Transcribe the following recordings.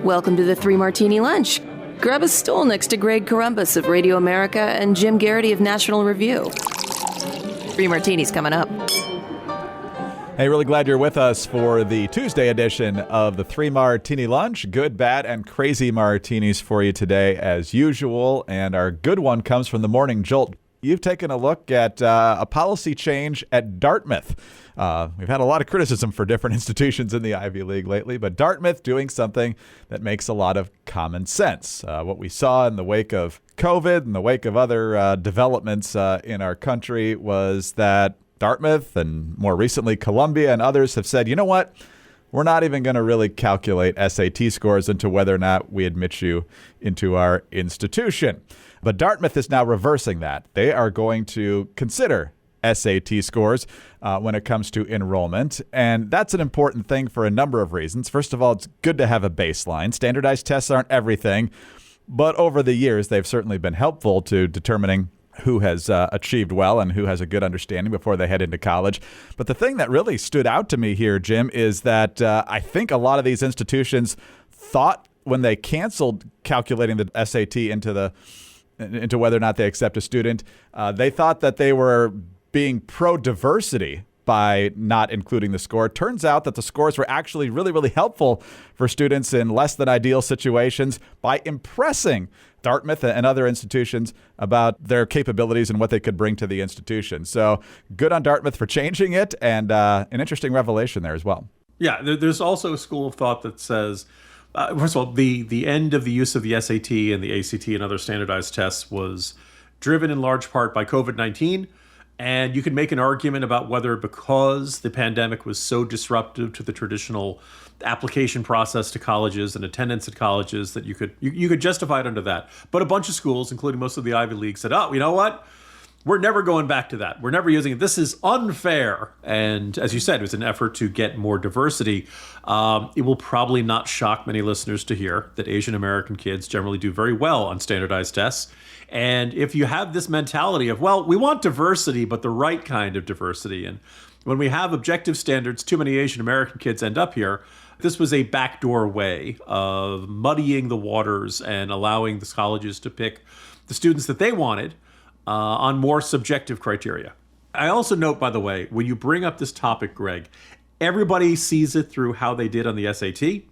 Welcome to the Three Martini Lunch. Grab a stool next to Greg Columbus of Radio America and Jim Garrity of National Review. Three Martinis coming up. Hey, really glad you're with us for the Tuesday edition of the Three Martini Lunch. Good, bad, and crazy martinis for you today as usual. And our good one comes from the Morning Jolt. You've taken a look at a policy change at Dartmouth. We've had a lot of criticism for different institutions in the Ivy League lately, but Dartmouth doing something that makes a lot of common sense. What we saw in the wake of COVID, in the wake of other developments in our country, was that Dartmouth and more recently Columbia and others have said, you know what? We're not even going to really calculate SAT scores into whether or not we admit you into our institution. But Dartmouth is now reversing that. They are going to consider SAT scores when it comes to enrollment. And that's an important thing for a number of reasons. First of all, it's good to have a baseline. Standardized tests aren't everything, but over the years, they've certainly been helpful to determining who has achieved well and who has a good understanding before they head into college. But the thing that really stood out to me here, Jim, is that I think a lot of these institutions thought when they canceled calculating the SAT into whether or not they accept a student, they thought that they were being pro-diversity by not including the score. It turns out that the scores were actually really, really helpful for students in less than ideal situations by impressing Dartmouth and other institutions about their capabilities and what they could bring to the institution. So good on Dartmouth for changing it, and an interesting revelation there as well. Yeah, there's also a school of thought that says, first of all, the end of the use of the SAT and the ACT and other standardized tests was driven in large part by COVID-19. And you can make an argument about whether because the pandemic was so disruptive to the traditional application process to colleges and attendance at colleges that you could justify it under that. But a bunch of schools, including most of the Ivy League, said, oh, you know what? We're never going back to that. We're never using it. This is unfair. And as you said, it was an effort to get more diversity. It will probably not shock many listeners to hear that Asian American kids generally do very well on standardized tests. And if you have this mentality of, well, we want diversity, but the right kind of diversity. And when we have objective standards, too many Asian American kids end up here. This was a backdoor way of muddying the waters and allowing the colleges to pick the students that they wanted on more subjective criteria. I also note, by the way, when you bring up this topic, Greg, everybody sees it through how they did on the SAT.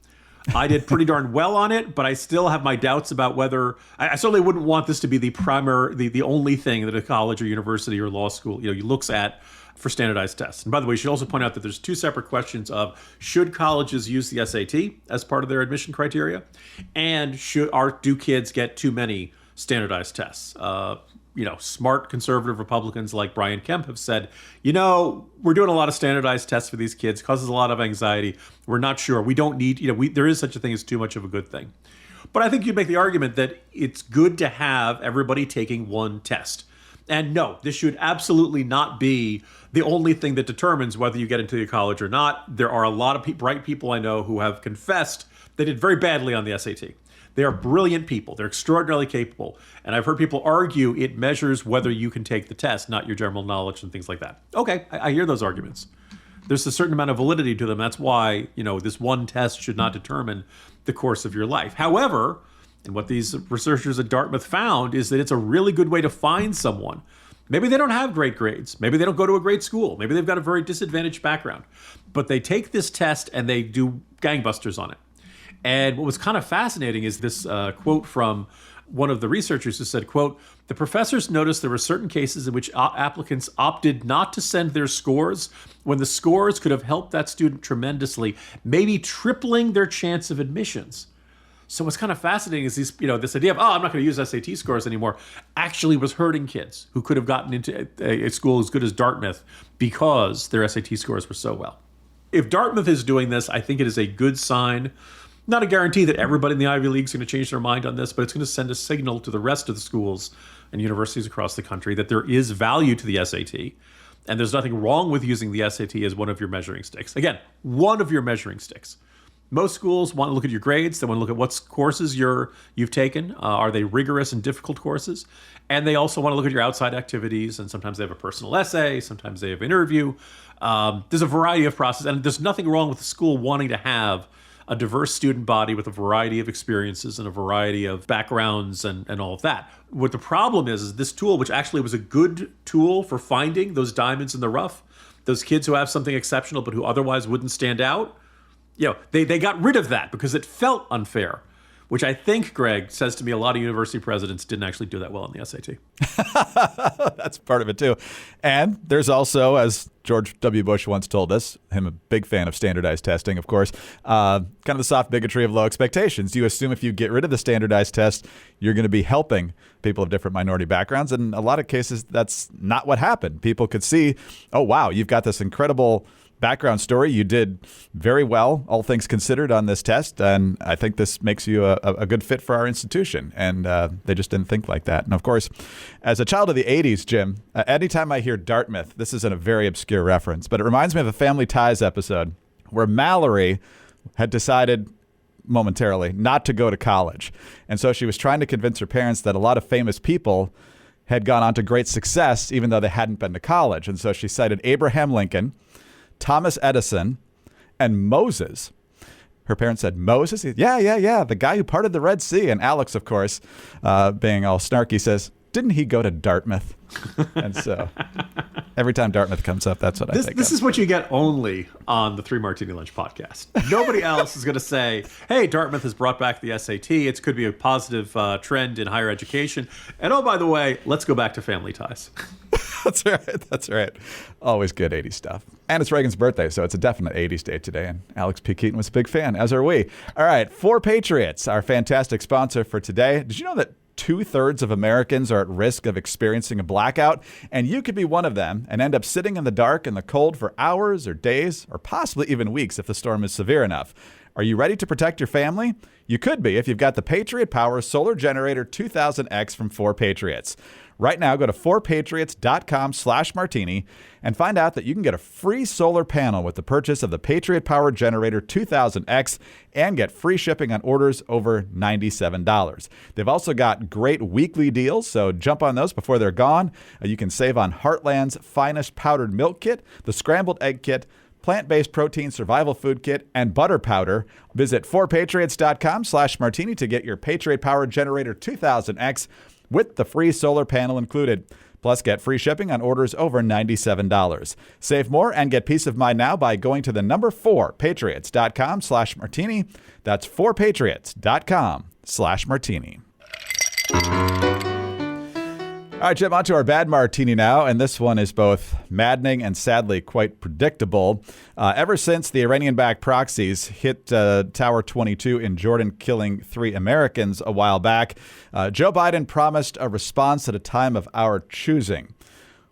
I did pretty darn well on it, but I still have my doubts about whether I certainly wouldn't want this to be the only thing that a college or university or law school looks at for standardized tests. And by the way, you should also point out that there's two separate questions of should colleges use the SAT as part of their admission criteria, and do kids get too many standardized tests? Smart conservative Republicans like Brian Kemp have said, we're doing a lot of standardized tests for these kids, causes a lot of anxiety. We're not sure. We don't need, there is such a thing as too much of a good thing. But I think you'd make the argument that it's good to have everybody taking one test. And no, this should absolutely not be the only thing that determines whether you get into your college or not. There are a lot of bright people I know who have confessed they did very badly on the SAT. They are brilliant people. They're extraordinarily capable. And I've heard people argue it measures whether you can take the test, not your general knowledge and things like that. Okay, I hear those arguments. There's a certain amount of validity to them. That's why, this one test should not determine the course of your life. However, and what these researchers at Dartmouth found is that it's a really good way to find someone. Maybe they don't have great grades. Maybe they don't go to a great school. Maybe they've got a very disadvantaged background. But they take this test and they do gangbusters on it. And what was kind of fascinating is this quote from one of the researchers who said, quote, "The professors noticed there were certain cases in which applicants opted not to send their scores when the scores could have helped that student tremendously, maybe tripling their chance of admissions." So what's kind of fascinating is this idea of, I'm not going to use SAT scores anymore, actually was hurting kids who could have gotten into a school as good as Dartmouth because their SAT scores were so well. If Dartmouth is doing this, I think it is a good sign. Not a guarantee that everybody in the Ivy League is going to change their mind on this, but it's going to send a signal to the rest of the schools and universities across the country that there is value to the SAT, and there's nothing wrong with using the SAT as one of your measuring sticks. Again, one of your measuring sticks. Most schools want to look at your grades. They want to look at what courses you've taken. Are they rigorous and difficult courses? And they also want to look at your outside activities, and sometimes they have a personal essay, sometimes they have an interview. There's a variety of processes, and there's nothing wrong with the school wanting to have a diverse student body with a variety of experiences and a variety of backgrounds and all of that. What the problem is this tool, which actually was a good tool for finding those diamonds in the rough, those kids who have something exceptional but who otherwise wouldn't stand out, they got rid of that because it felt unfair, which I think, Greg, says to me a lot of university presidents didn't actually do that well in the SAT. That's part of it, too. And there's also, as George W. Bush once told us, him a big fan of standardized testing, of course, kind of the soft bigotry of low expectations. You assume if you get rid of the standardized test, you're going to be helping people of different minority backgrounds. And in a lot of cases, that's not what happened. People could see, oh, wow, you've got this incredible background story. You did very well, all things considered, on this test, and I think this makes you a good fit for our institution. And they just didn't think like that. And of course, as a child of the 80s, Jim, anytime I hear Dartmouth, this isn't a very obscure reference, but it reminds me of a Family Ties episode where Mallory had decided momentarily not to go to college. And so she was trying to convince her parents that a lot of famous people had gone on to great success, even though they hadn't been to college. And so she cited Abraham Lincoln, Thomas Edison, and Moses. Her parents said, Moses? Yeah. The guy who parted the Red Sea. And Alex, of course, being all snarky, says, didn't he go to Dartmouth? And so every time Dartmouth comes up, that's what I think This is what you get only on the 3 Martini Lunch podcast. Nobody else is going to say, hey, Dartmouth has brought back the SAT. It could be a positive trend in higher education. And oh, by the way, let's go back to Family Ties. That's right. Always good 80s stuff. And it's Reagan's birthday, so it's a definite 80s day today. And Alex P. Keaton was a big fan, as are we. All right, 4 Patriots, our fantastic sponsor for today. Did you know that 2/3 of Americans are at risk of experiencing a blackout? And you could be one of them and end up sitting in the dark and the cold for hours or days or possibly even weeks if the storm is severe enough. Are you ready to protect your family? You could be if you've got the Patriot Power Solar Generator 2000X from 4 Patriots. Right now, go to 4patriots.com/martini and find out that you can get a free solar panel with the purchase of the Patriot Power Generator 2000X and get free shipping on orders over $97. They've also got great weekly deals, so jump on those before they're gone. You can save on Heartland's finest powdered milk kit, the scrambled egg kit, plant-based protein survival food kit, and butter powder. Visit 4patriots.com/martini to get your Patriot Power Generator 2000X with the free solar panel included. Plus, get free shipping on orders over $97. Save more and get peace of mind now by going to the number 4patriots.com/martini. That's 4patriots.com/martini. All right, Jim, on to our bad martini now, and this one is both maddening and sadly quite predictable. Ever since the Iranian-backed proxies hit Tower 22 in Jordan, killing 3 Americans a while back, Joe Biden promised a response at a time of our choosing.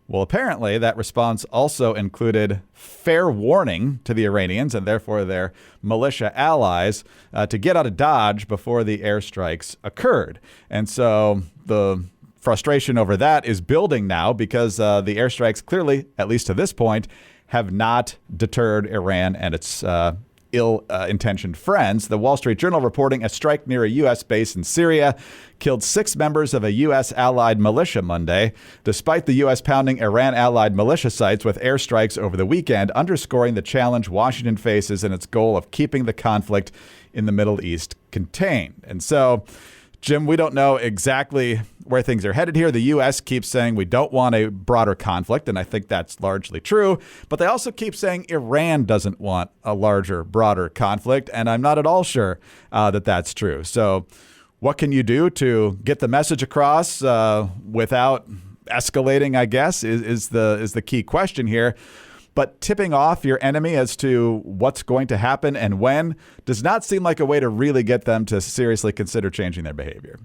Well, apparently that response also included fair warning to the Iranians and therefore their militia allies to get out of Dodge before the airstrikes occurred. And so the frustration over that is building now because the airstrikes clearly, at least to this point, have not deterred Iran and its ill-intentioned friends. The Wall Street Journal reporting a strike near a U.S. base in Syria killed 6 members of a U.S. allied militia Monday, despite the U.S. pounding Iran-allied militia sites with airstrikes over the weekend, underscoring the challenge Washington faces in its goal of keeping the conflict in the Middle East contained. And so, Jim, we don't know exactly where things are headed here. The U.S. keeps saying we don't want a broader conflict, and I think that's largely true. But they also keep saying Iran doesn't want a larger, broader conflict, and I'm not at all sure that that's true. So what can you do to get the message across without escalating, I guess, is the key question here. But tipping off your enemy as to what's going to happen and when does not seem like a way to really get them to seriously consider changing their behavior.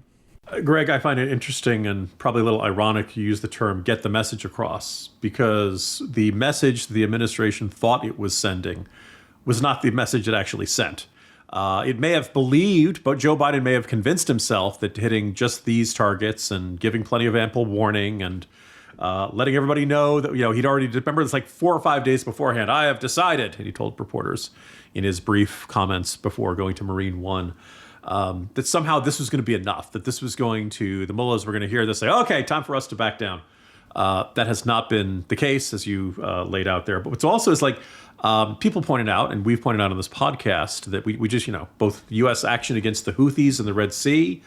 Greg, I find it interesting and probably a little ironic you use the term get the message across, because the message the administration thought it was sending was not the message it actually sent. It may have believed, but Joe Biden may have convinced himself that hitting just these targets and giving plenty of ample warning and letting everybody know that, he'd already, remember, it's like 4 or 5 days beforehand, I have decided, and he told reporters in his brief comments before going to Marine One, that somehow this was going to be enough, that this was going to, the mullahs were going to hear this, say, okay, time for us to back down. That has not been the case, as you laid out there. But what's also is like people pointed out, and we've pointed out on this podcast, that we just, both U.S. action against the Houthis in the Red Sea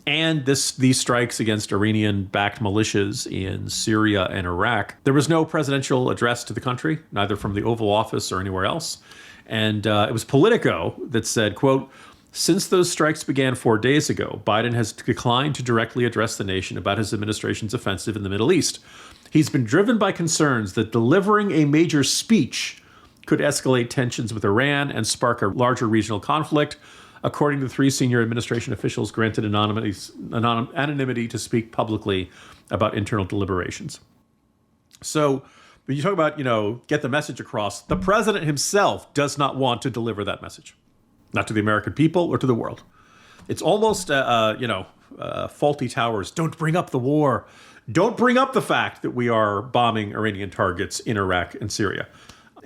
and these strikes against Iranian-backed militias in Syria and Iraq. There was no presidential address to the country, neither from the Oval Office or anywhere else. And it was Politico that said, quote, "Since those strikes began 4 days ago, Biden has declined to directly address the nation about his administration's offensive in the Middle East. He's been driven by concerns that delivering a major speech could escalate tensions with Iran and spark a larger regional conflict, according to 3 senior administration officials granted anonymity to speak publicly about internal deliberations." So when you talk about, get the message across, the president himself does not want to deliver that message, not to the American people or to the world. It's almost, faulty towers. Don't bring up the war. Don't bring up the fact that we are bombing Iranian targets in Iraq and Syria.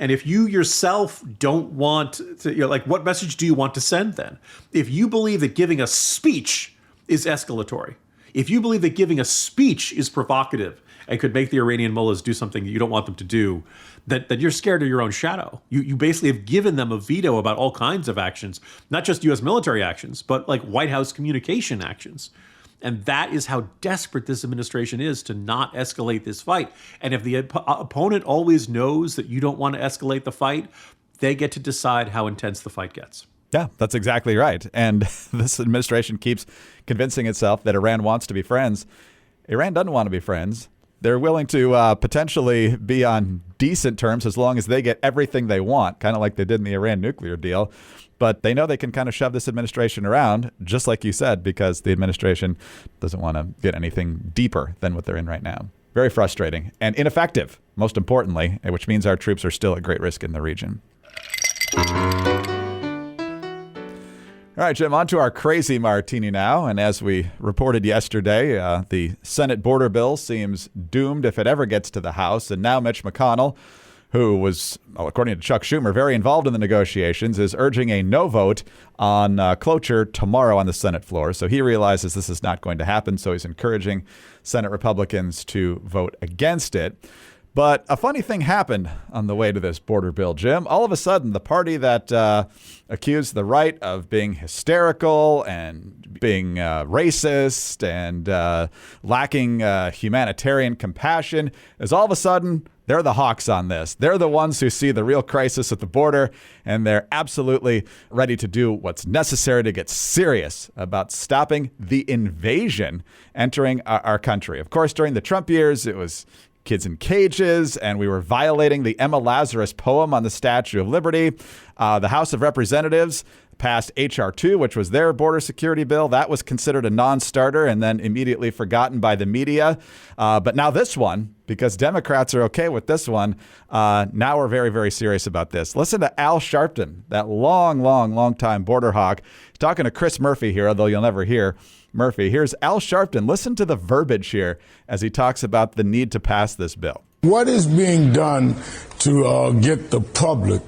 And if you yourself don't want to, what message do you want to send then? If you believe that giving a speech is escalatory, if you believe that giving a speech is provocative and could make the Iranian mullahs do something that you don't want them to do, then you're scared of your own shadow. You basically have given them a veto about all kinds of actions, not just U.S. military actions, but like White House communication actions. And that is how desperate this administration is to not escalate this fight. And if the opponent always knows that you don't want to escalate the fight, they get to decide how intense the fight gets. Yeah, that's exactly right. And this administration keeps convincing itself that Iran wants to be friends. Iran doesn't want to be friends. They're willing to potentially be on decent terms as long as they get everything they want, kind of like they did in the Iran nuclear deal. But they know they can kind of shove this administration around, just like you said, because the administration doesn't want to get anything deeper than what they're in right now. Very frustrating and ineffective, most importantly, which means our troops are still at great risk in the region. All right, Jim, on to our crazy martini now. And as we reported yesterday, the Senate border bill seems doomed if it ever gets to the House. And now Mitch McConnell, who was, according to Chuck Schumer, very involved in the negotiations, is urging a no vote on cloture tomorrow on the Senate floor. So he realizes this is not going to happen. So he's encouraging Senate Republicans to vote against it. But a funny thing happened on the way to this border bill, Jim. All of a sudden, the party that accused the right of being hysterical and being racist and lacking humanitarian compassion is all of a sudden, they're the hawks on this. They're the ones who see the real crisis at the border, and they're absolutely ready to do what's necessary to get serious about stopping the invasion entering our country. Of course, during the Trump years, it was kids in cages, and we were violating the Emma Lazarus poem on the Statue of Liberty. The House of Representatives passed H.R. 2, which was their border security bill. That was considered a non-starter and then immediately forgotten by the media. But now this one, because Democrats are okay with this one, now we're very, very serious about this. Listen to Al Sharpton, that long time border hawk, talking to Chris Murphy here, although you'll never hear Murphy. Here's Al Sharpton. Listen to the verbiage here as he talks about the need to pass this bill. What is being done to get the public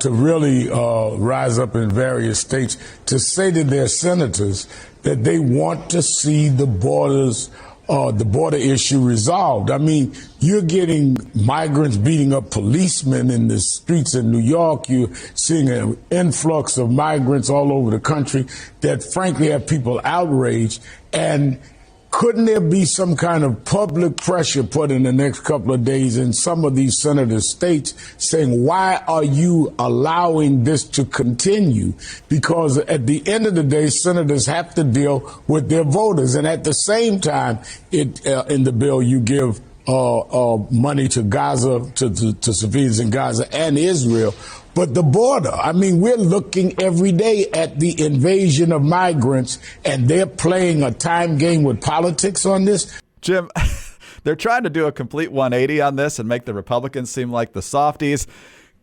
to really rise up in various states to say to their senators that they want to see the border issue resolved? I mean, you're getting migrants beating up policemen in the streets in New York. You're seeing an influx of migrants all over the country that frankly have people outraged. And couldn't there be some kind of public pressure put in the next couple of days in some of these senator states saying, why are you allowing this to continue? Because at the end of the day, senators have to deal with their voters. And at the same time, in the bill, you give money to Gaza, to civilians in Gaza and Israel. But the border, I mean, we're looking every day at the invasion of migrants, and they're playing a time game with politics on this. Jim, they're trying to do a complete 180 on this and make the Republicans seem like the softies.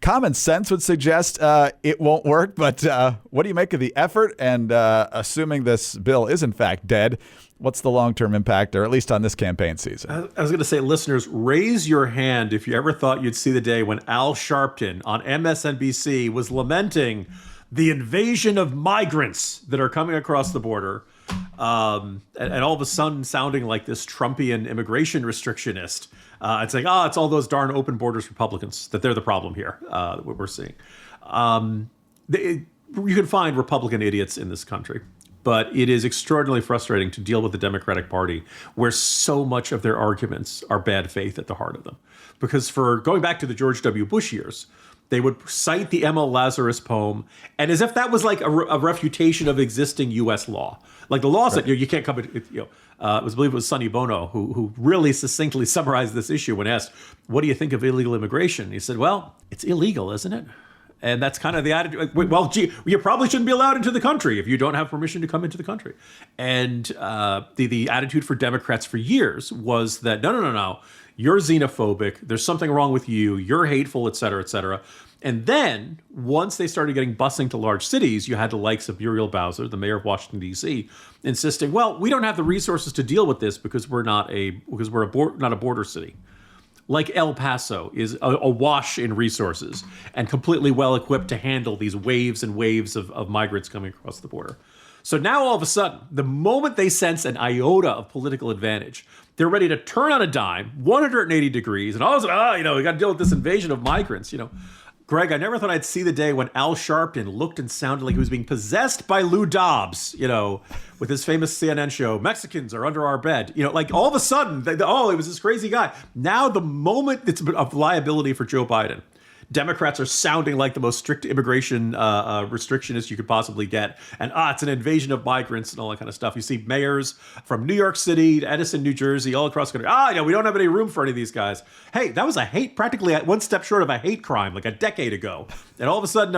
Common sense would suggest it won't work, but what do you make of the effort? And assuming this bill is in fact dead, what's the long-term impact, or at least on this campaign season? I was going to say, listeners, raise your hand if you ever thought you'd see the day when Al Sharpton on MSNBC was lamenting the invasion of migrants that are coming across the border. And all of a sudden sounding like this Trumpian immigration restrictionist. It's like, it's all those darn open borders Republicans, that they're the problem here, what we're seeing. You can find Republican idiots in this country, but it is extraordinarily frustrating to deal with the Democratic Party where so much of their arguments are bad faith at the heart of them. Because for going back to the George W. Bush years, they would cite the M.L. Lazarus poem, and as if that was like a refutation of existing U.S. law. Like the law said, you can't come. I believe it was Sonny Bono who really succinctly summarized this issue when asked, "What do you think of illegal immigration?" He said, "Well, it's illegal, isn't it?" And that's kind of the attitude. Well, gee, you probably shouldn't be allowed into the country if you don't have permission to come into the country. And the attitude for Democrats for years was that no. You're xenophobic. There's something wrong with you. You're hateful, et cetera, et cetera. And then once they started getting busing to large cities, you had the likes of Muriel Bowser, the mayor of Washington, D.C., insisting, well, we don't have the resources to deal with this because we're not a border city. Like El Paso is awash in resources and completely well equipped to handle these waves and waves of migrants coming across the border. So now all of a sudden, the moment they sense an iota of political advantage, they're ready to turn on a dime, 180 degrees, and all of a sudden, we got to deal with this invasion of migrants, Greg, I never thought I'd see the day when Al Sharpton looked and sounded like he was being possessed by Lou Dobbs, with his famous CNN show, Mexicans are under our bed. Like all of a sudden, it was this crazy guy. Now the moment it's of liability for Joe Biden, Democrats are sounding like the most strict immigration restrictionist you could possibly get. And it's an invasion of migrants and all that kind of stuff. You see mayors from New York City to Edison, New Jersey, all across the country. We don't have any room for any of these guys. Hey, that was practically one step short of a hate crime like a decade ago. And all of a sudden,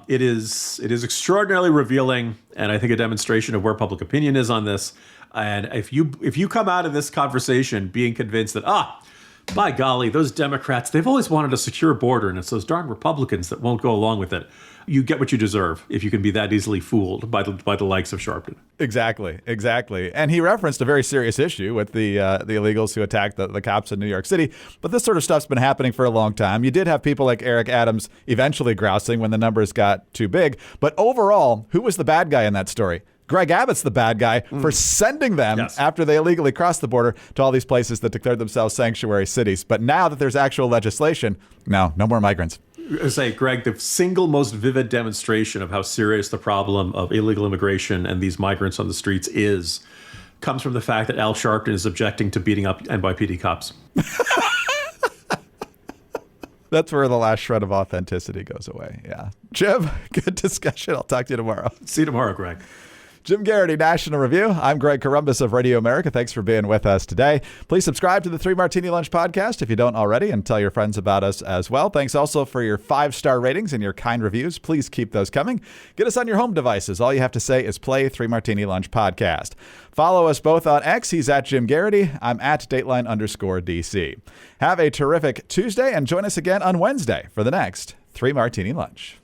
it is extraordinarily revealing, and I think a demonstration of where public opinion is on this. And if you come out of this conversation being convinced that, by golly, those Democrats, they've always wanted a secure border, and it's those darn Republicans that won't go along with it. You get what you deserve if you can be that easily fooled by the likes of Sharpton. Exactly. And he referenced a very serious issue with the illegals who attacked the cops in New York City. But this sort of stuff's been happening for a long time. You did have people like Eric Adams eventually grousing when the numbers got too big. But overall, who was the bad guy in that story? Greg Abbott's the bad guy for sending them after they illegally crossed the border to all these places that declared themselves sanctuary cities. But now that there's actual legislation, no more migrants. I say, Greg, the single most vivid demonstration of how serious the problem of illegal immigration and these migrants on the streets comes from the fact that Al Sharpton is objecting to beating up NYPD cops. That's where the last shred of authenticity goes away. Yeah. Jim, good discussion. I'll talk to you tomorrow. See you tomorrow, Greg. Jim Garrity, National Review. I'm Greg Corombos of Radio America. Thanks for being with us today. Please subscribe to the 3 Martini Lunch podcast if you don't already, and tell your friends about us as well. Thanks also for your 5-star ratings and your kind reviews. Please keep those coming. Get us on your home devices. All you have to say is play 3 Martini Lunch podcast. Follow us both on X. He's at Jim Garrity. I'm at Dateline_DC. Have a terrific Tuesday and join us again on Wednesday for the next 3 Martini Lunch.